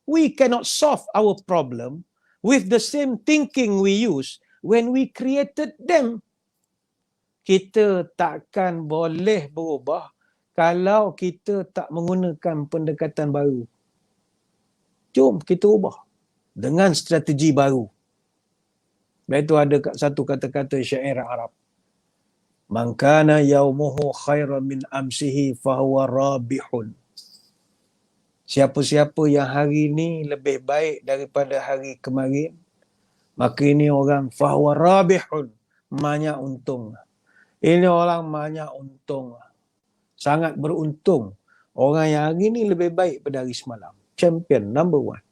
We cannot solve our problem with the same thinking we use when we created them. Kita takkan boleh berubah kalau kita tak menggunakan pendekatan baru. Jom kita ubah dengan strategi baru. Itu ada satu kata-kata syair Arab. Man kana yaumuhu khairan min amsihi fahuwa rabihun. Siapa-siapa yang hari ini lebih baik daripada hari kemarin, maka ini orang fahuwa rabihun, banyak untung. Ini orang banyak untung. Sangat beruntung. Orang yang hari ini lebih baik pada hari semalam. Champion number one.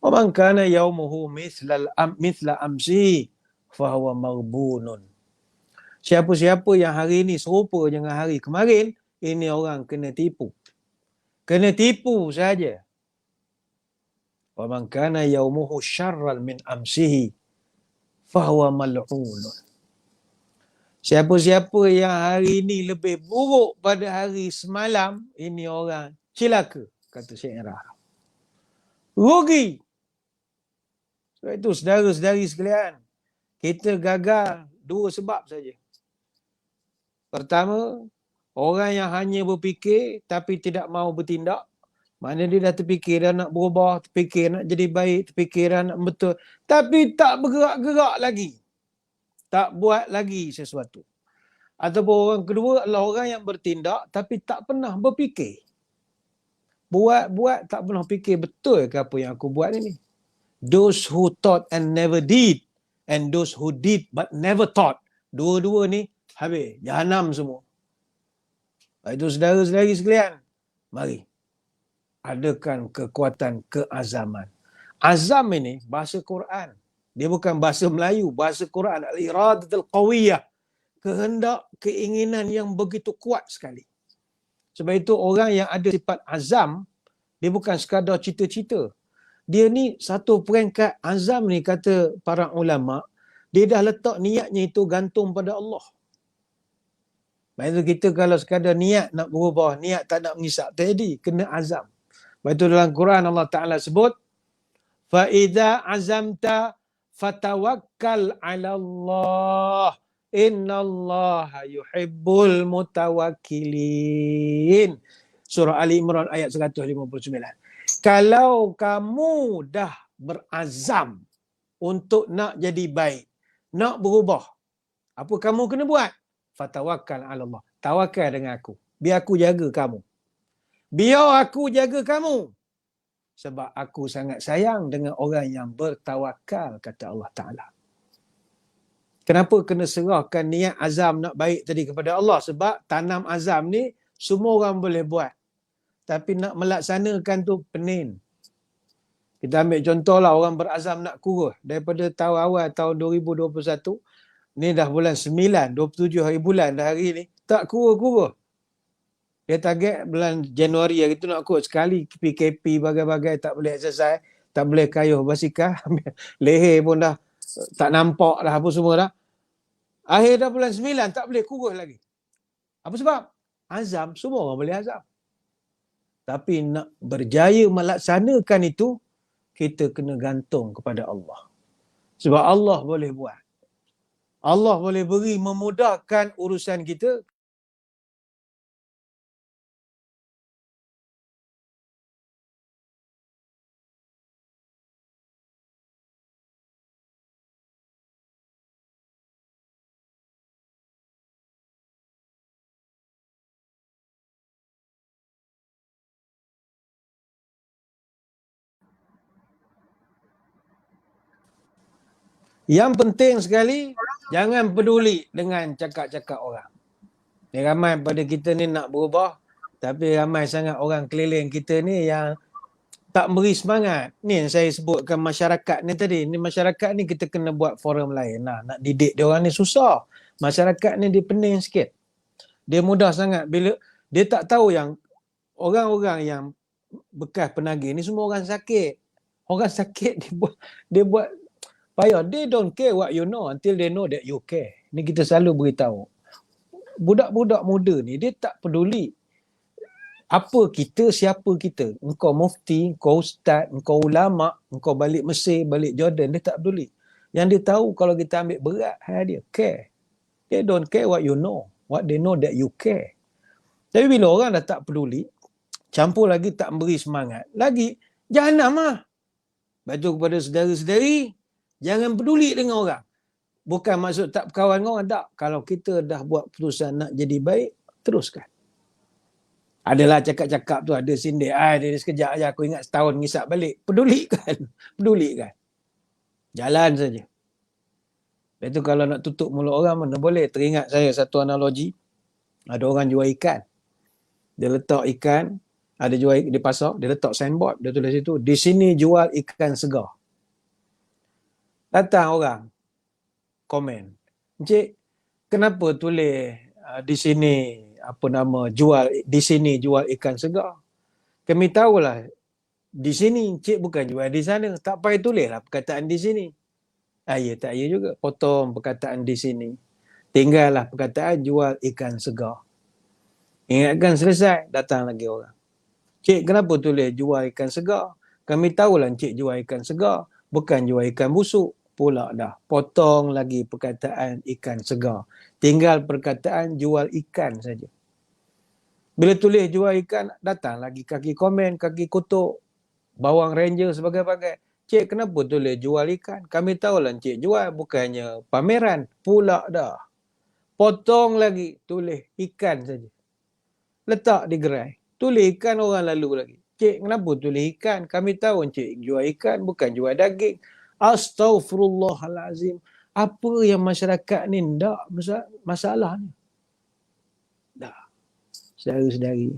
Wa man kana yaumuhu mithla amsi fahuwa maghbunun. Siapa-siapa yang hari ini serupa dengan hari kemarin, ini orang kena tipu. Kena tipu saja. Wa man kana yaumuhu syarran min amsihi fahuwa mal'un. Siapa-siapa yang hari ini lebih buruk pada hari semalam, ini orang celaka, kata syairah. Rugi. Sebab itu saudara-saudari sekalian, kita gagal dua sebab saja. Pertama, orang yang hanya berfikir tapi tidak mahu bertindak. Maknanya dia dah terfikir dah nak berubah, terfikir nak jadi baik, terfikir dah nak betul. Tapi tak bergerak-gerak lagi. Tak buat lagi sesuatu. Ataupun orang kedua adalah orang yang bertindak tapi tak pernah berfikir. Buat tak pernah fikir betul ke apa yang aku buat ini. Those who thought and never did, and those who did but never thought. Dua-dua ni habis, jahanam semua. Itu saudara-saudari sekalian, mari adakan kekuatan keazaman. Azam ini bahasa Quran. Dia bukan bahasa Melayu, bahasa Quran. Al-iradatul qawiyah. Kehendak, keinginan yang begitu kuat sekali. Sebab itu orang yang ada sifat azam, dia bukan sekadar cita-cita. Dia ni satu peringkat azam ni, kata para ulama, dia dah letak niatnya itu gantung pada Allah. Maksudnya kita kalau sekadar niat nak berubah, niat tak nak mengisap, tak jadi, kena azam. Sebab itu dalam Quran Allah Ta'ala sebut, فَإِذَا عَزَمْتَ فَتَوَكَّلْ عَلَى اللَّهِ إِنَّ اللَّهَ يُحِبُّ الْمُتَوَكِّلِينَ. Surah Ali Imran ayat 159. Kalau kamu dah berazam untuk nak jadi baik, nak berubah, apa kamu kena buat? Fatawakkal ala Allah. Tawakal dengan aku. Biar aku jaga kamu. Biar aku jaga kamu. Sebab aku sangat sayang dengan orang yang bertawakal, kata Allah Ta'ala. Kenapa kena serahkan niat azam nak baik tadi kepada Allah? Sebab tanam azam ni semua orang boleh buat. Tapi nak melaksanakan tu pening. Kita ambil contohlah orang berazam nak kurus. Daripada tahun awal tahun 2021, ni dah bulan 9, 27 hari bulan dah hari ni. Tak kurus-kurus. Dia target bulan Januari hari tu nak kurus. Sekali PKP bagai-bagai, tak boleh exercise, tak boleh kayuh basikal. Leher pun dah tak nampak dah apa semua dah. Akhir dah bulan 9, tak boleh kurus lagi. Apa sebab? Azam, semua orang boleh azam. Tapi nak berjaya melaksanakan itu, kita kena gantung kepada Allah. Sebab Allah boleh buat. Allah boleh beri memudahkan urusan kita. Yang penting sekali, jangan peduli dengan cakap-cakap orang. Ni ramai pada kita ni nak berubah, tapi ramai sangat orang keliling kita ni yang tak beri semangat. Ni yang saya sebutkan masyarakat ni tadi. Ni masyarakat ni kita kena buat forum lain lah. Nak didik dia orang ni susah. Masyarakat ni dia pening sikit. Dia mudah sangat bila dia tak tahu yang orang-orang yang bekas penagih ni semua orang sakit. Orang sakit dia buat payah. They don't care what you know until they know that you care. Ni kita selalu beritahu. Budak-budak muda ni dia tak peduli apa kita, siapa kita. Engkau mufti, engkau ustaz, engkau ulama, engkau balik Mesir, balik Jordan, dia tak peduli. Yang dia tahu kalau kita ambil berat, dia care. They don't care what you know. What they know that you care. Tapi bila orang dah tak peduli, campur lagi tak memberi semangat, lagi jahanam lah. Batu kepada saudara-saudari, jangan peduli dengan orang. Bukan maksud tak berkawan dengan orang, tak. Kalau kita dah buat keputusan nak jadi baik, teruskan. Adalah cakap-cakap tu, ada sindir. Dia sekejap aja, aku ingat setahun ngisap balik. Pedulikan. Pedulikan. Jalan saja. Lepas tu kalau nak tutup mulut orang mana boleh. Teringat saya satu analogi. Ada orang jual ikan. Dia letak ikan, ada jual di pasar, dia letak signboard, dia tulis situ, di sini jual ikan segar. Datang orang komen, "Encik, kenapa tulis di sini jual di sini jual ikan segar. Kami tahulah di sini, cik bukan jual di sana. Tak payah tulislah perkataan di sini. Ya tak ya juga. Potong perkataan di sini. Tinggallah perkataan jual ikan segar. Ingatkan selesai, datang lagi orang. Cik kenapa tulis jual ikan segar? Kami tahulah cik jual ikan segar. Bukan jual ikan busuk. Pula dah. Potong lagi perkataan ikan segar. Tinggal perkataan jual ikan saja. Bila tulis jual ikan, datang lagi kaki komen, kaki kutuk, bawang ranger sebagai-bagai. Cik kenapa tulis jual ikan? Kami tahulah cik jual, bukannya pameran. Pula dah. Potong lagi, tulis ikan saja. Letak di gerai. Tulis ikan, orang lalu lagi. Cik kenapa tulis ikan? Kami tahu cik jual ikan, bukan jual daging. Astaghfirullahalazim. Apa yang masyarakat ni tak masalah ni? Dah. Saudara-saudari,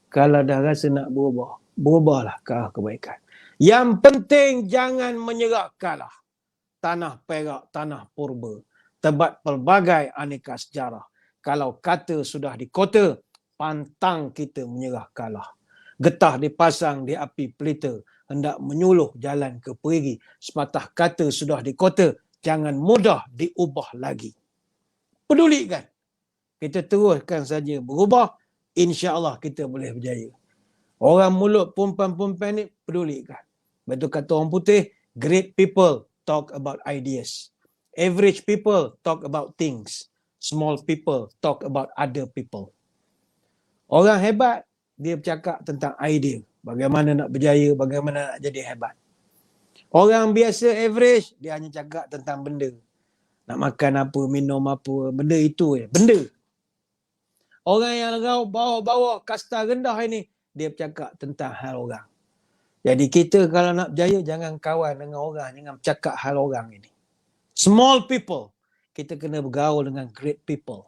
kalau dah rasa nak berubah, berubahlah ke arah kebaikan. Yang penting jangan menyerah kalah. Tanah Perak, tanah purba, terbat pelbagai aneka sejarah. Kalau kata sudah di kota, pantang kita menyerah kalah. Getah dipasang di api pelita, hendak menyuluh jalan ke perigi. Sepatah kata sudah di kota, jangan mudah diubah lagi. Pedulikan. Kita teruskan saja berubah, insya-Allah kita boleh berjaya. Orang mulut perempuan-perempuan ni pedulikan. Betul kata orang putih, great people talk about ideas. Average people talk about things. Small people talk about other people. Orang hebat, dia bercakap tentang idea. Bagaimana nak berjaya, bagaimana nak jadi hebat. Orang biasa average, dia hanya cakap tentang benda. Nak makan apa, minum apa, benda itu je. Benda. Orang yang bawa kasta rendah ini, dia bercakap tentang hal orang. Jadi kita kalau nak berjaya, jangan kawan dengan orang, jangan bercakap hal orang ini. Small people, kita kena bergaul dengan great people.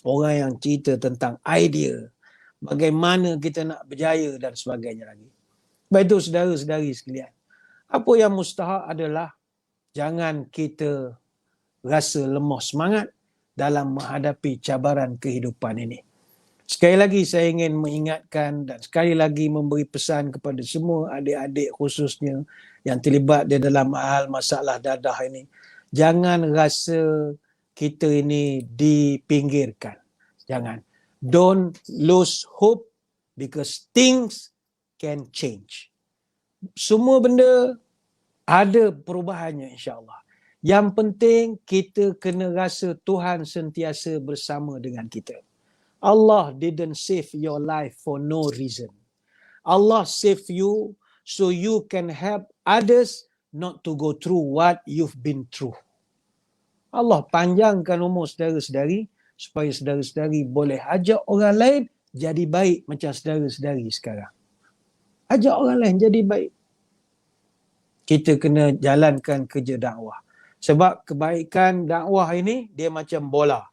Orang yang cerita tentang idea, bagaimana kita nak berjaya dan sebagainya lagi. Baik itu saudara-saudari sekalian. Apa yang mustahak adalah jangan kita rasa lemah semangat dalam menghadapi cabaran kehidupan ini. Sekali lagi saya ingin mengingatkan dan sekali lagi memberi pesan kepada semua adik-adik khususnya yang terlibat di dalam hal masalah dadah ini. Jangan rasa kita ini dipinggirkan. Jangan. Don't lose hope because things can change. Semua benda ada perubahannya insya-Allah. Yang penting kita kena rasa Tuhan sentiasa bersama dengan kita. Allah didn't save your life for no reason. Allah save you so you can help others not to go through what you've been through. Allah panjangkan umur saudara-saudari supaya saudara-saudari boleh ajak orang lain jadi baik macam saudara-saudari sekarang. Ajak orang lain jadi baik. Kita kena jalankan kerja dakwah. Sebab kebaikan dakwah ini dia macam bola.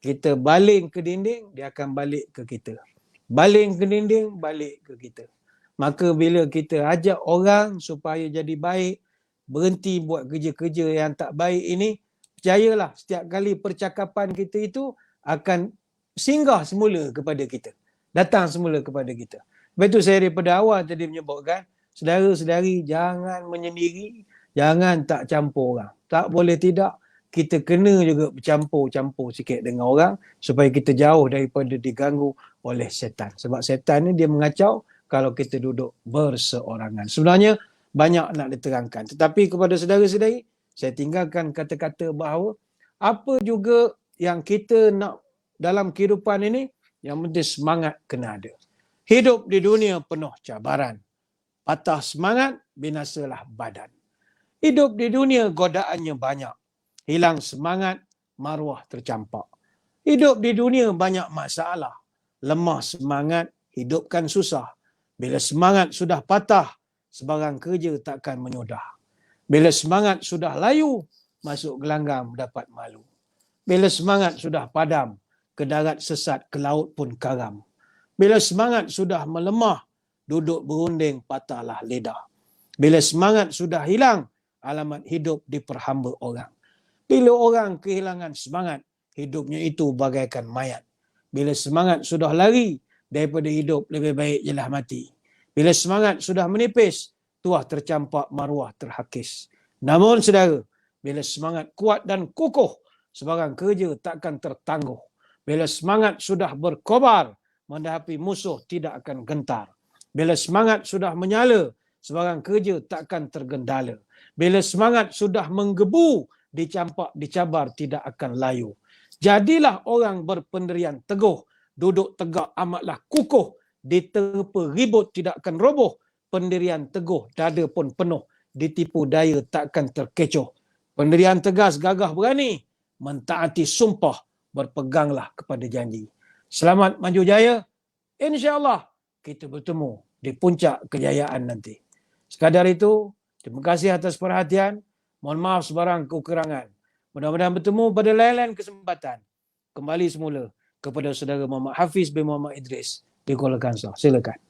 Kita baling ke dinding, dia akan balik ke kita. Baling ke dinding, balik ke kita. Maka bila kita ajak orang supaya jadi baik, berhenti buat kerja-kerja yang tak baik ini, percayalah setiap kali percakapan kita itu akan singgah semula kepada kita. Datang semula kepada kita. Sebab itu saya daripada awal tadi menyebutkan, saudara-saudari jangan menyendiri, jangan tak campur orang. Tak boleh tidak. Kita kena juga bercampur-campur sikit dengan orang supaya kita jauh daripada diganggu oleh setan. Sebab setan ni dia mengacau kalau kita duduk berseorangan. Sebenarnya banyak nak diterangkan. Tetapi kepada saudara-saudari, saya tinggalkan kata-kata bahawa apa juga yang kita nak dalam kehidupan ini, yang penting semangat kena ada. Hidup di dunia penuh cabaran. Patah semangat, binasalah badan. Hidup di dunia godaannya banyak. Hilang semangat, maruah tercampak. Hidup di dunia banyak masalah. Lemah semangat, hidupkan susah. Bila semangat sudah patah, sebarang kerja takkan menyudah. Bila semangat sudah layu, masuk gelanggang dapat malu. Bila semangat sudah padam, ke darat sesat, ke laut pun karam. Bila semangat sudah melemah, duduk berunding, patahlah lidah. Bila semangat sudah hilang, alamat hidup diperhamba orang. Bila orang kehilangan semangat, hidupnya itu bagaikan mayat. Bila semangat sudah lari daripada hidup, lebih baik jelah mati. Bila semangat sudah menipis, tuah tercampak, maruah terhakis. Namun saudara, bila semangat kuat dan kukuh, sebarang kerja takkan tertangguh. Bila semangat sudah berkobar, menghadapi musuh tidak akan gentar. Bila semangat sudah menyala, sebarang kerja takkan tergendala. Bila semangat sudah menggebu, dicampak, dicabar, tidak akan layu. Jadilah orang berpendirian teguh, duduk tegak amatlah kukuh, diterpa ribut tidak akan roboh, pendirian teguh dada pun penuh, ditipu daya takkan terkecoh. Pendirian tegas, gagah berani, mentaati sumpah, berpeganglah kepada janji. Selamat maju jaya, insya-Allah kita bertemu di puncak kejayaan nanti. Sekadar itu, terima kasih atas perhatian. Mohon maaf sebarang kekurangan. Mudah-mudahan bertemu pada lain-lain kesempatan. Kembali semula kepada saudara Muhammad Hafiz bin Muhammad Idris di Kuala Kangsar. Silakan.